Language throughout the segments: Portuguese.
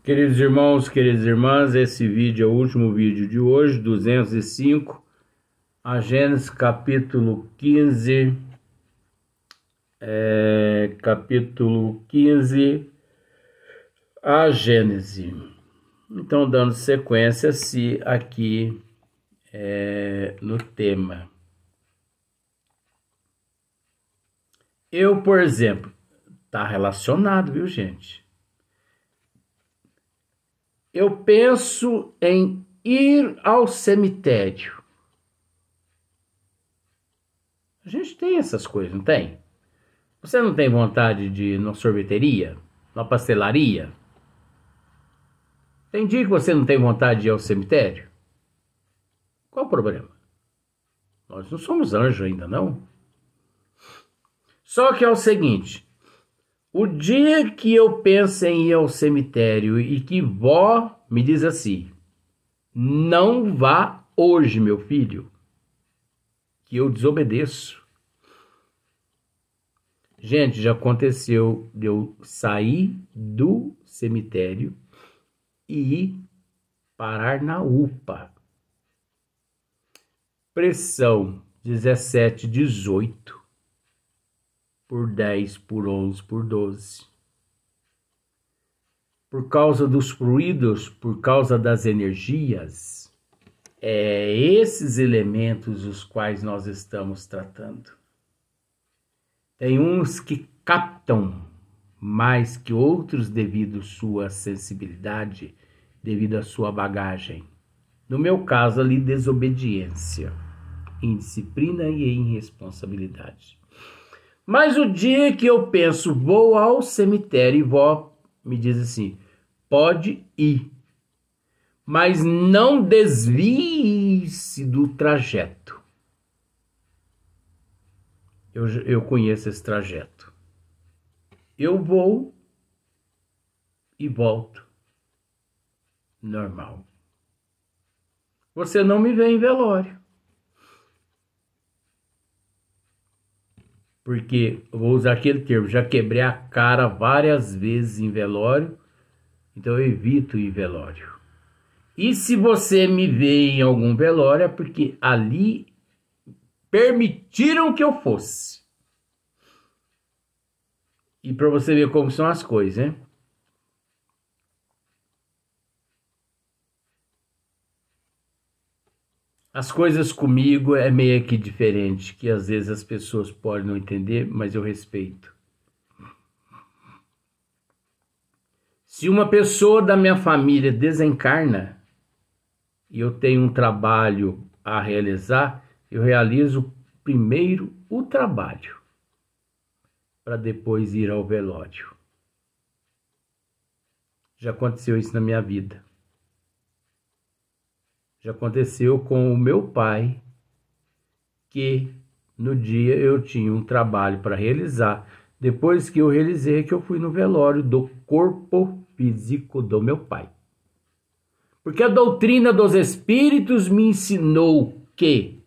Queridos irmãos, queridas irmãs, esse vídeo é o último vídeo de hoje, 205, a Gênesis capítulo 15, a Gênesis. Então, dando sequência-se aqui no tema. Eu, por exemplo, está relacionado, viu, gente? Eu penso em ir ao cemitério. A gente tem essas coisas, não tem? Você não tem vontade de ir numa sorveteria? Numa pastelaria? Tem dia que você não tem vontade de ir ao cemitério? Qual o problema? Nós não somos anjos ainda, não? Só que é o seguinte, o dia que eu penso em ir ao cemitério e que vó me diz assim, não vá hoje, meu filho, que eu desobedeço. Gente, já aconteceu de eu sair do cemitério e ir parar na UPA. Pressão 17, 18, por 10, por 11, por 12. Por causa dos fluidos, por causa das energias, esses elementos os quais nós estamos tratando. Tem uns que captam mais que outros devido à sua sensibilidade, devido à sua bagagem. No meu caso ali, desobediência, indisciplina e irresponsabilidade. Mas o dia que eu penso, vou ao cemitério e vó me diz assim, pode ir, mas não desvie-se do trajeto. Eu conheço esse trajeto. Eu vou e volto. Normal. Você não me vê em velório. Porque, eu vou usar aquele termo, já quebrei a cara várias vezes em velório, então eu evito ir em velório. E se você me vê em algum velório, é porque ali permitiram que eu fosse. E para você ver como são as coisas, né? As coisas comigo é meio que diferente, que às vezes as pessoas podem não entender, mas eu respeito. Se uma pessoa da minha família desencarna e eu tenho um trabalho a realizar, eu realizo primeiro o trabalho, para depois ir ao velório. Já aconteceu isso na minha vida. Já aconteceu com o meu pai, que no dia eu tinha um trabalho para realizar. Depois que eu realizei, que eu fui no velório do corpo físico do meu pai. Porque a doutrina dos espíritos me ensinou que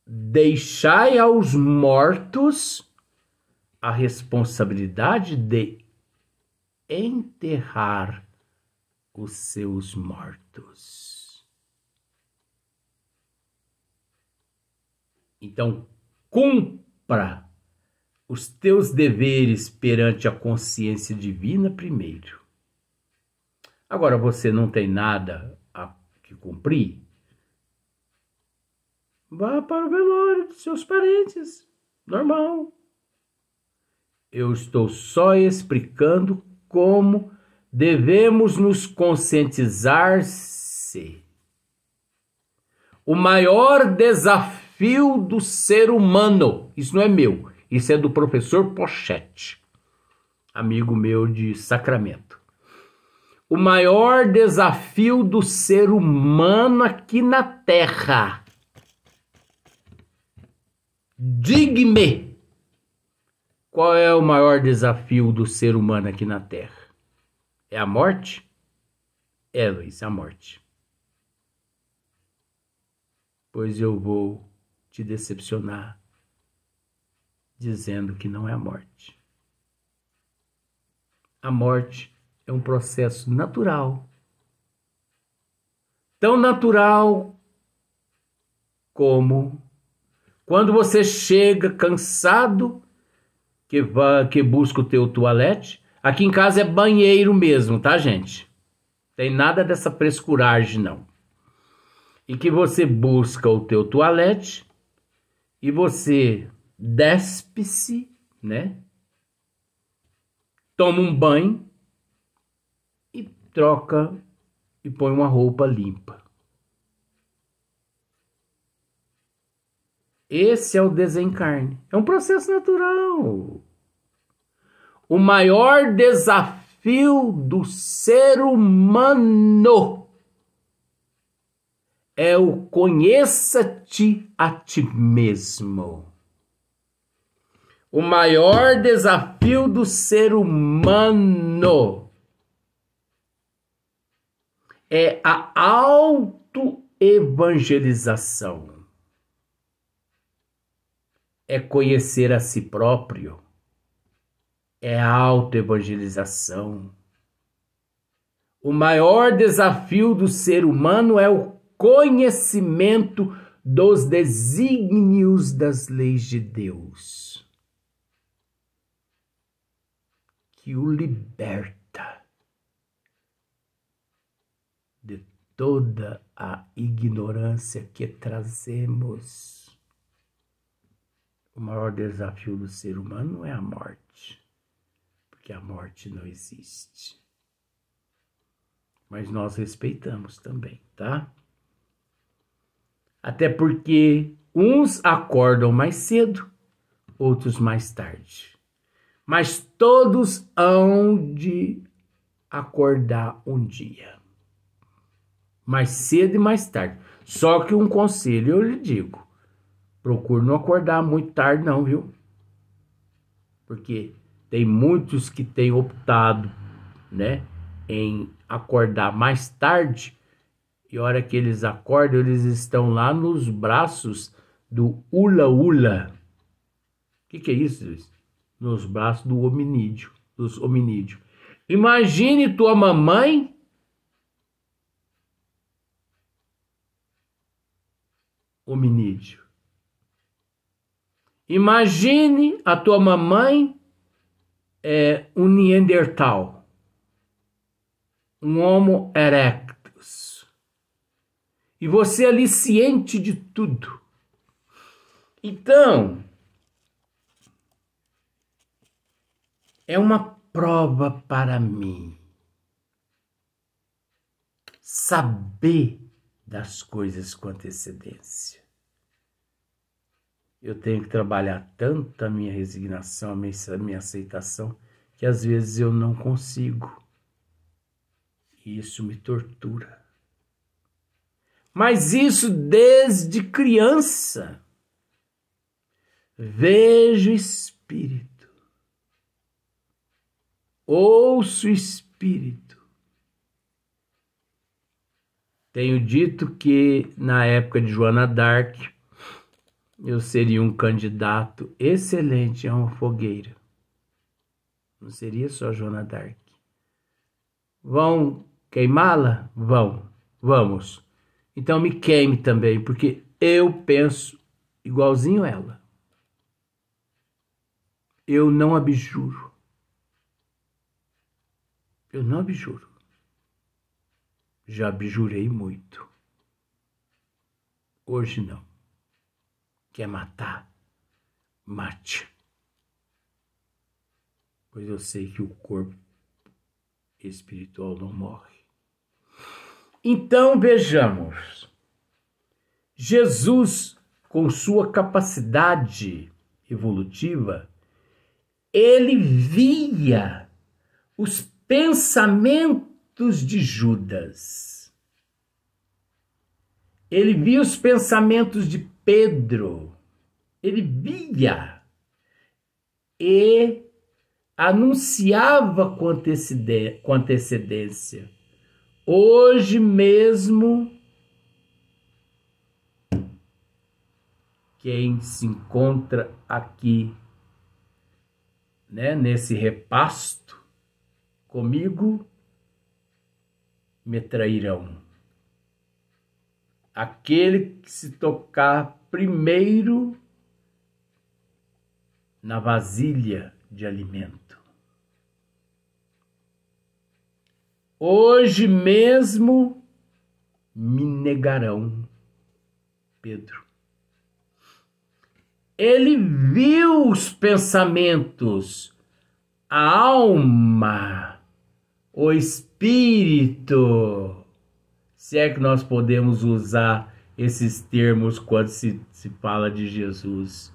deixai aos mortos a responsabilidade de enterrar os seus mortos. Então, cumpra os teus deveres perante a consciência divina primeiro. Agora, você não tem nada a que cumprir? Vá para o velório dos seus parentes. Normal. Eu estou só explicando como devemos nos conscientizar-se. O maior desafio do ser humano, isso não é meu, isso é do professor Pochete, amigo meu de Sacramento. O maior desafio do ser humano aqui na Terra. Diga-me, qual é o maior desafio do ser humano aqui na Terra? É a morte? É, Luiz, a morte. Pois eu vou te decepcionar dizendo que não é a morte. A morte é um processo natural. Tão natural como quando você chega cansado, que busca o teu toalete. Aqui em casa é banheiro mesmo, tá, gente? Tem nada dessa frescuragem, não. E que você busca o teu toalete e você despe-se, né? Toma um banho e troca e põe uma roupa limpa. Esse é o desencarne. É um processo natural. O maior desafio do ser humano é o conheça-te a ti mesmo. O maior desafio do ser humano é a autoevangelização. É conhecer a si próprio. É a autoevangelização. O maior desafio do ser humano é o conhecimento dos desígnios das leis de Deus, que o liberta de toda a ignorância que trazemos. O maior desafio do ser humano é a morte, porque a morte não existe. Mas nós respeitamos também, tá? Até porque uns acordam mais cedo, outros mais tarde. Mas todos hão de acordar um dia. Mais cedo e mais tarde. Só que um conselho eu lhe digo. Procure não acordar muito tarde não, viu? Porque tem muitos que têm optado, né, em acordar mais tarde. E a hora que eles acordam, eles estão lá nos braços do ula-ula. O que é isso, Luiz? Nos braços do hominídeo, dos hominídeos. Imagine tua mamãe hominídeo. Imagine a tua mamãe um Neandertal, um Homo erectus. E você ali ciente de tudo. Então, é uma prova para mim saber das coisas com antecedência. Eu tenho que trabalhar tanto a minha resignação, a minha aceitação, que às vezes eu não consigo. E isso me tortura. Mas isso desde criança. Vejo espírito. Ouço espírito. Tenho dito que na época de Joana d'Arc, eu seria um candidato excelente a uma fogueira. Não seria só Joana d'Arc. Vão queimá-la? Vamos. Então me queime também, porque eu penso igualzinho ela. Eu não abjuro. Eu não abjuro. Já abjurei muito. Hoje não. Quer matar? Mate. Pois eu sei que o corpo espiritual não morre. Então vejamos. Jesus, com sua capacidade evolutiva, ele via os pensamentos de Judas. Ele via os pensamentos de Pedro. Ele via e anunciava com antecedência. Hoje mesmo, quem se encontra aqui, né, nesse repasto comigo, me trairão. Aquele que se tocar primeiro na vasilha de alimento. Hoje mesmo me negarão, Pedro. Ele viu os pensamentos, a alma, o espírito, se é que nós podemos usar esses termos quando se fala de Jesus.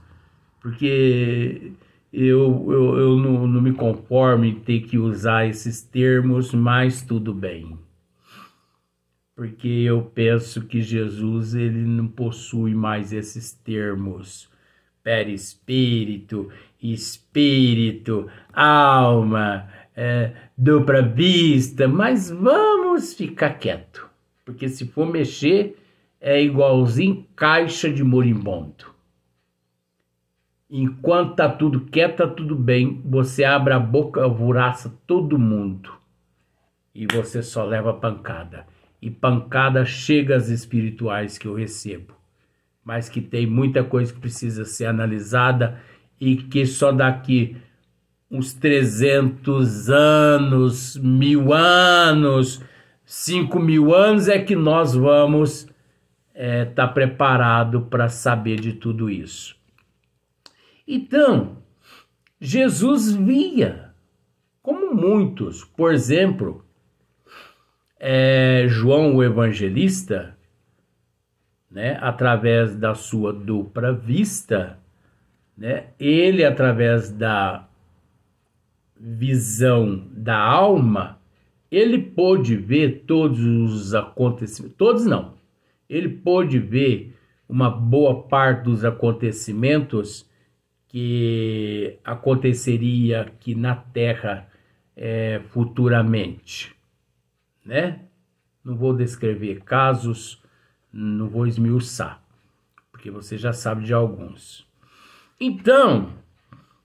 Porque eu não me conformo em ter que usar esses termos, mas tudo bem. Porque eu penso que Jesus ele não possui mais esses termos. Perispírito, espírito, alma, dupla vista, mas vamos ficar quieto. Porque se for mexer, é igualzinho caixa de moribundo. Enquanto tá tudo quieto, tá tudo bem. Você abre a boca, alvoroça todo mundo. E você só leva pancada. E pancada chega às espirituais que eu recebo. Mas que tem muita coisa que precisa ser analisada e que só daqui uns 300 anos, 1000 anos, 5000 anos é que nós vamos tá preparado para saber de tudo isso. Então, Jesus via, como muitos, por exemplo, João o Evangelista, né, através da sua dupla vista, né, ele através da visão da alma, ele pôde ver todos os acontecimentos, todos não, ele pôde ver uma boa parte dos acontecimentos que aconteceria aqui na Terra futuramente, né? Não vou descrever casos, não vou esmiuçar, porque você já sabe de alguns. Então,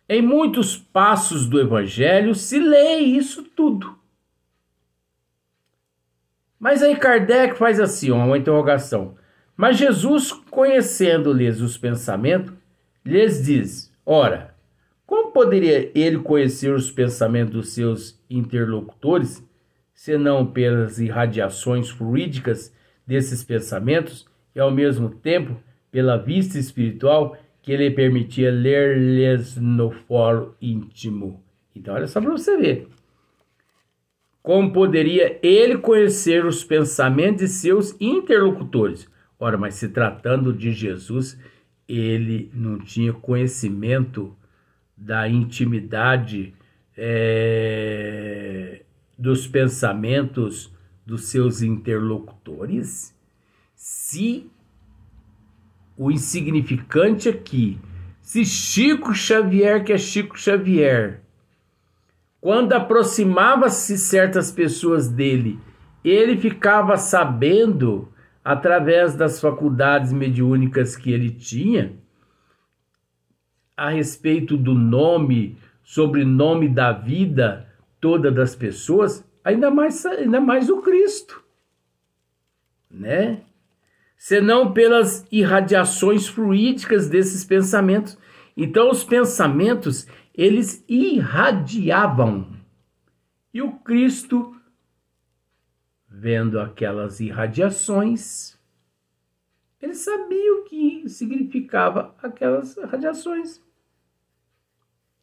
em muitos passos do Evangelho se lê isso tudo. Mas aí Kardec faz assim, uma interrogação. Mas Jesus, conhecendo-lhes os pensamentos, lhes diz: ora, como poderia ele conhecer os pensamentos dos seus interlocutores, senão pelas irradiações fluídicas desses pensamentos e, ao mesmo tempo, pela vista espiritual que ele permitia ler-lhes no foro íntimo? Então, olha só para você ver. Como poderia ele conhecer os pensamentos de seus interlocutores? Ora, mas se tratando de Jesus, ele não tinha conhecimento da intimidade dos pensamentos dos seus interlocutores? Se o insignificante aqui, se Chico Xavier, que é Chico Xavier, quando aproximava-se certas pessoas dele, ele ficava sabendo, através das faculdades mediúnicas que ele tinha, a respeito do nome, sobrenome da vida toda das pessoas, ainda mais o Cristo, né? Senão pelas irradiações fluídicas desses pensamentos. Então os pensamentos, eles irradiavam. E o Cristo, vendo aquelas irradiações, ele sabia o que significava aquelas radiações.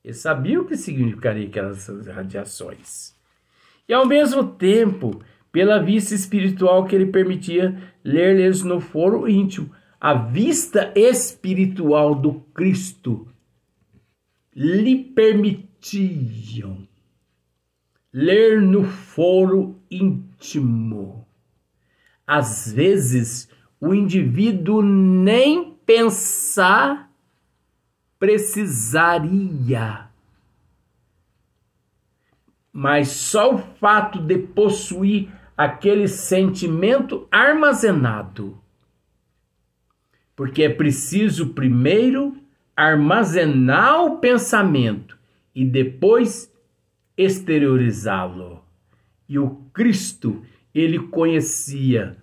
Ele sabia o que significaria aquelas radiações. E ao mesmo tempo, pela vista espiritual que ele permitia ler-lhes no foro íntimo, a vista espiritual do Cristo lhe permitiam ler no foro íntimo. Às vezes, o indivíduo nem pensar precisaria, mas só o fato de possuir aquele sentimento armazenado, porque é preciso primeiro armazenar o pensamento e depois exteriorizá-lo. E o Cristo, ele conhecia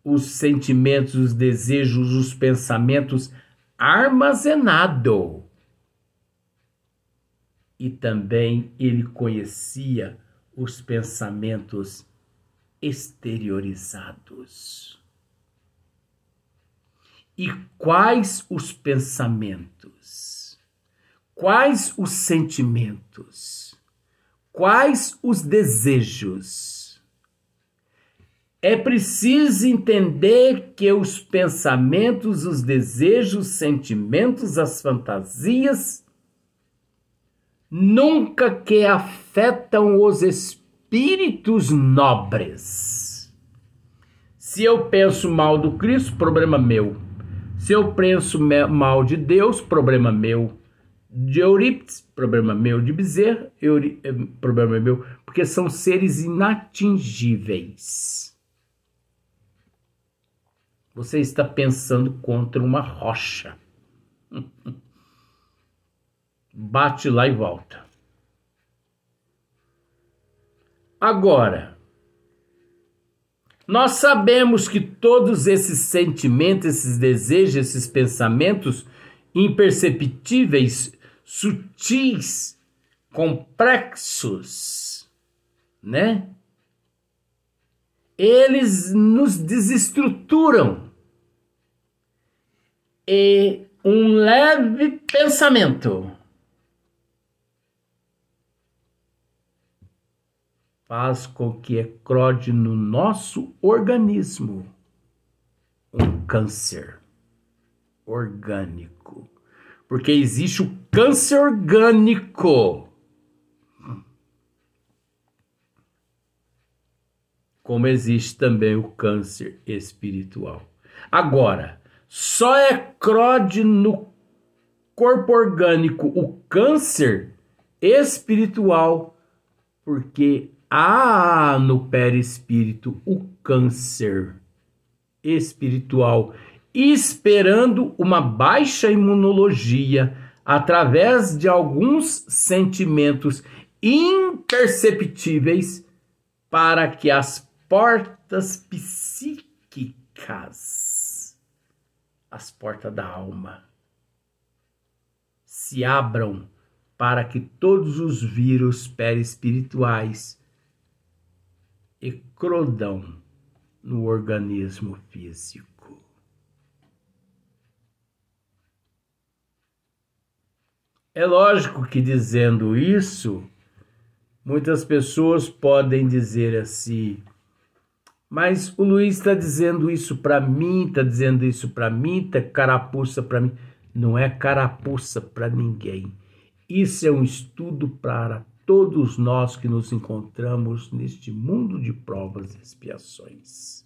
os sentimentos, os desejos, os pensamentos armazenados. E também ele conhecia os pensamentos exteriorizados. E quais os pensamentos? Quais os sentimentos? Quais os desejos? É preciso entender que os pensamentos, os desejos, os sentimentos, as fantasias nunca que afetam os espíritos nobres. Se eu penso mal do Cristo, problema meu. Se eu penso mal de Deus, problema meu. De Eurípides, problema meu. De Bezerra, problema meu. Porque são seres inatingíveis. Você está pensando contra uma rocha. Bate lá e volta. Agora, nós sabemos que todos esses sentimentos, esses desejos, esses pensamentos imperceptíveis, sutis, complexos, né? Eles nos desestruturam. E um leve pensamento faz com que eclode no nosso organismo um câncer orgânico. Porque existe o câncer orgânico, como existe também o câncer espiritual. Agora, só eclode no corpo orgânico o câncer espiritual porque há no perispírito o câncer espiritual, esperando uma baixa imunologia através de alguns sentimentos imperceptíveis para que as portas psíquicas, as portas da alma, se abram para que todos os vírus perispirituais eclodam no organismo físico. É lógico que dizendo isso, muitas pessoas podem dizer assim, mas o Luiz está dizendo isso para mim, está dizendo isso para mim, está carapuça para mim. Não é carapuça para ninguém. Isso é um estudo para todos nós que nos encontramos neste mundo de provas e expiações.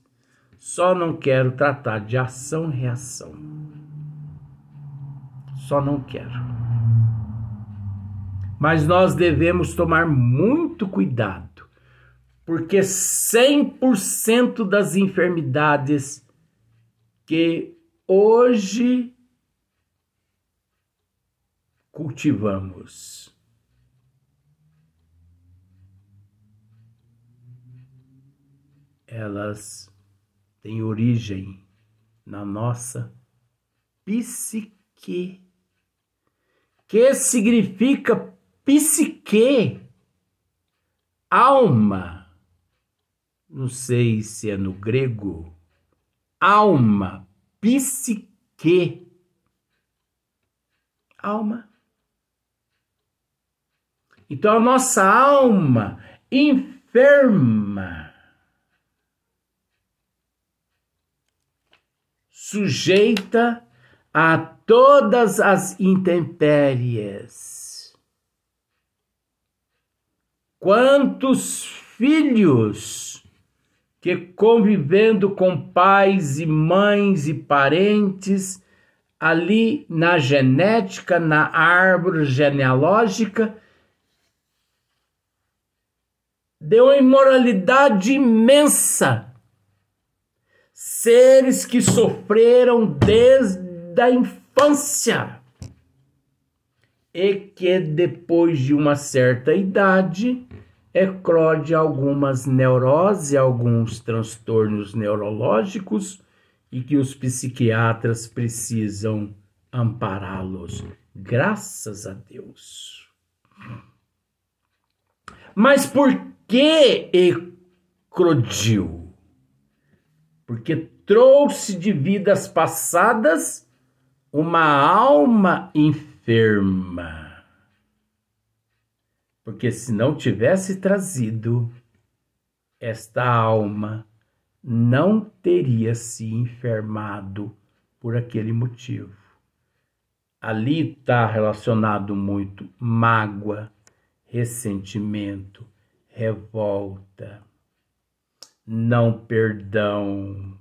Só não quero tratar de ação e reação. Só não quero. Mas nós devemos tomar muito cuidado, porque 100% das enfermidades que hoje cultivamos elas têm origem na nossa psique. Que significa psique? Alma. Não sei se é no grego. Alma, psique. Alma. Então a nossa alma enferma, sujeita a todas as intempéries. Quantos filhos que convivendo com pais e mães e parentes, ali na genética, na árvore genealógica, deu uma imoralidade imensa. Seres que sofreram desde a infância e que depois de uma certa idade eclode algumas neuroses, alguns transtornos neurológicos e que os psiquiatras precisam ampará-los. Graças a Deus. Mas por que eclodiu? Porque trouxe de vidas passadas uma alma enferma. Porque se não tivesse trazido, esta alma não teria se enfermado por aquele motivo. Ali está relacionado muito mágoa, ressentimento, revolta, não perdão.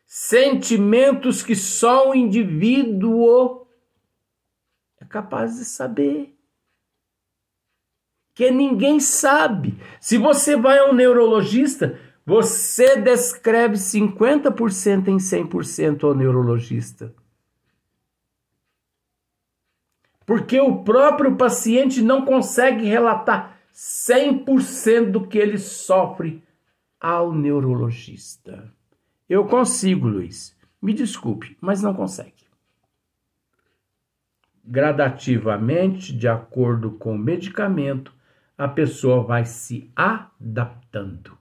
Sentimentos que só o indivíduo é capaz de saber. Que ninguém sabe. Se você vai a um neurologista, você descreve 50% em 100% ao neurologista. Porque o próprio paciente não consegue relatar 100% do que ele sofre ao neurologista. Eu consigo, Luiz. Me desculpe, mas não consegue. Gradativamente, de acordo com o medicamento, a pessoa vai se adaptando.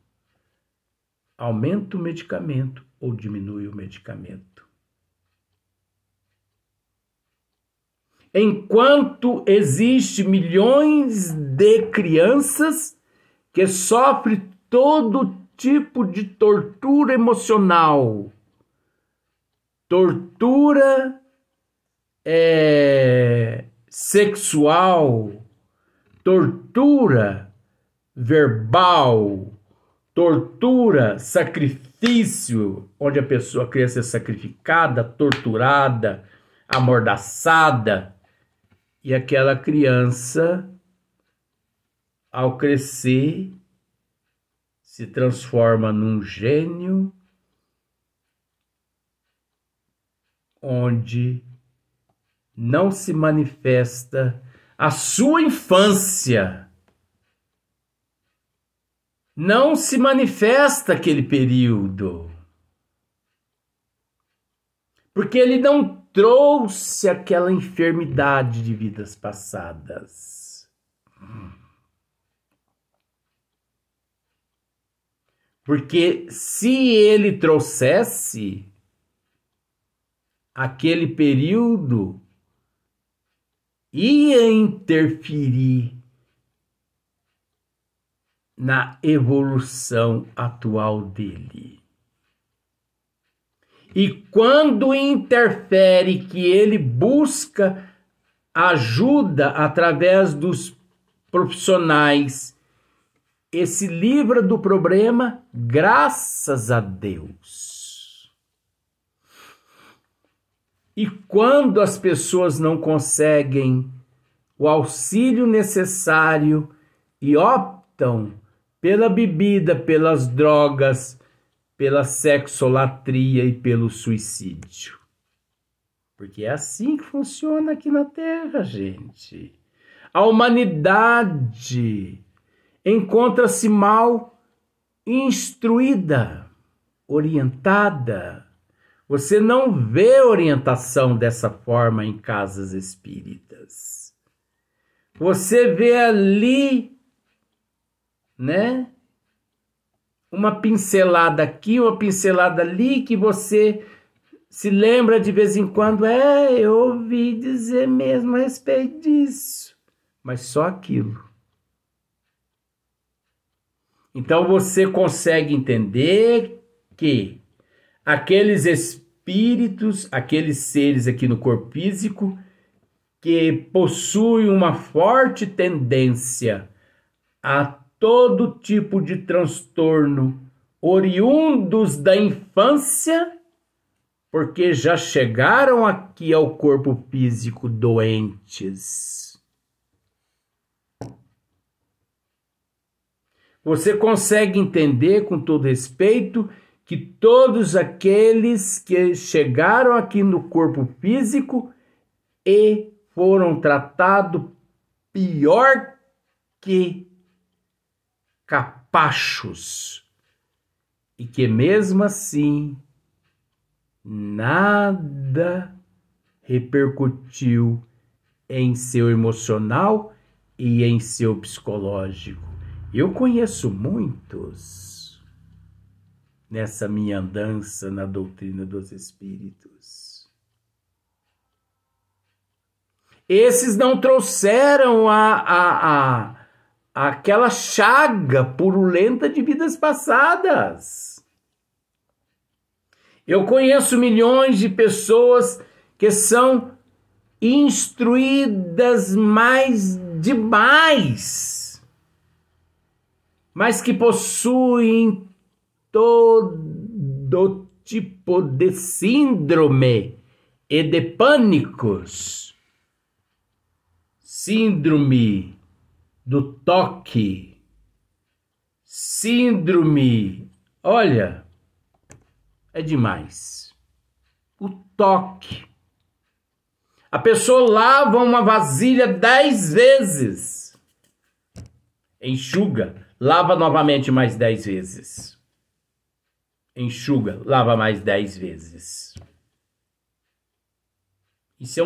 Aumenta o medicamento ou diminui o medicamento. Enquanto existe milhões de crianças que sofrem todo tipo de tortura emocional, tortura sexual, tortura verbal, tortura, sacrifício, onde a criança é sacrificada, torturada, amordaçada, e aquela criança, ao crescer, se transforma num gênio, onde não se manifesta a sua infância. Não se manifesta aquele período. Porque ele não trouxe aquela enfermidade de vidas passadas. Porque se ele trouxesse, aquele período ia interferir na evolução atual dele. E quando interfere que ele busca ajuda através dos profissionais e se livra do problema, graças a Deus. E quando as pessoas não conseguem o auxílio necessário e optam pela bebida, pelas drogas, pela sexolatria e pelo suicídio. Porque é assim que funciona aqui na Terra, gente. A humanidade encontra-se mal instruída, orientada. Você não vê orientação dessa forma em casas espíritas. Você vê ali, né? Uma pincelada aqui, uma pincelada ali, que você se lembra de vez em quando. Eu ouvi dizer mesmo a respeito disso. Mas só aquilo. Então você consegue entender que aqueles espíritos, aqueles seres aqui no corpo físico, que possuem uma forte tendência a todo tipo de transtorno oriundos da infância, porque já chegaram aqui ao corpo físico doentes. Você consegue entender, com todo respeito, que todos aqueles que chegaram aqui no corpo físico e foram tratados pior que capachos e que mesmo assim nada repercutiu em seu emocional e em seu psicológico. Eu conheço muitos nessa minha andança na doutrina dos espíritos. Esses não trouxeram aquela chaga purulenta de vidas passadas. Eu conheço milhões de pessoas que são instruídas mais demais, mas que possuem todo tipo de síndrome e de pânicos. Síndrome do toque, síndrome, olha, é demais. O toque. A pessoa lava uma vasilha 10 vezes, enxuga, lava novamente mais 10 vezes. Enxuga, lava mais 10 vezes. Isso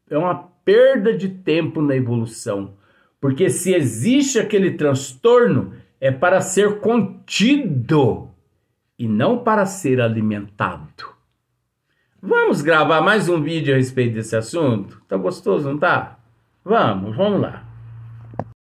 é uma perda de tempo na evolução. Porque se existe aquele transtorno, é para ser contido e não para ser alimentado. Vamos gravar mais um vídeo a respeito desse assunto? Tá gostoso, não tá? Vamos lá.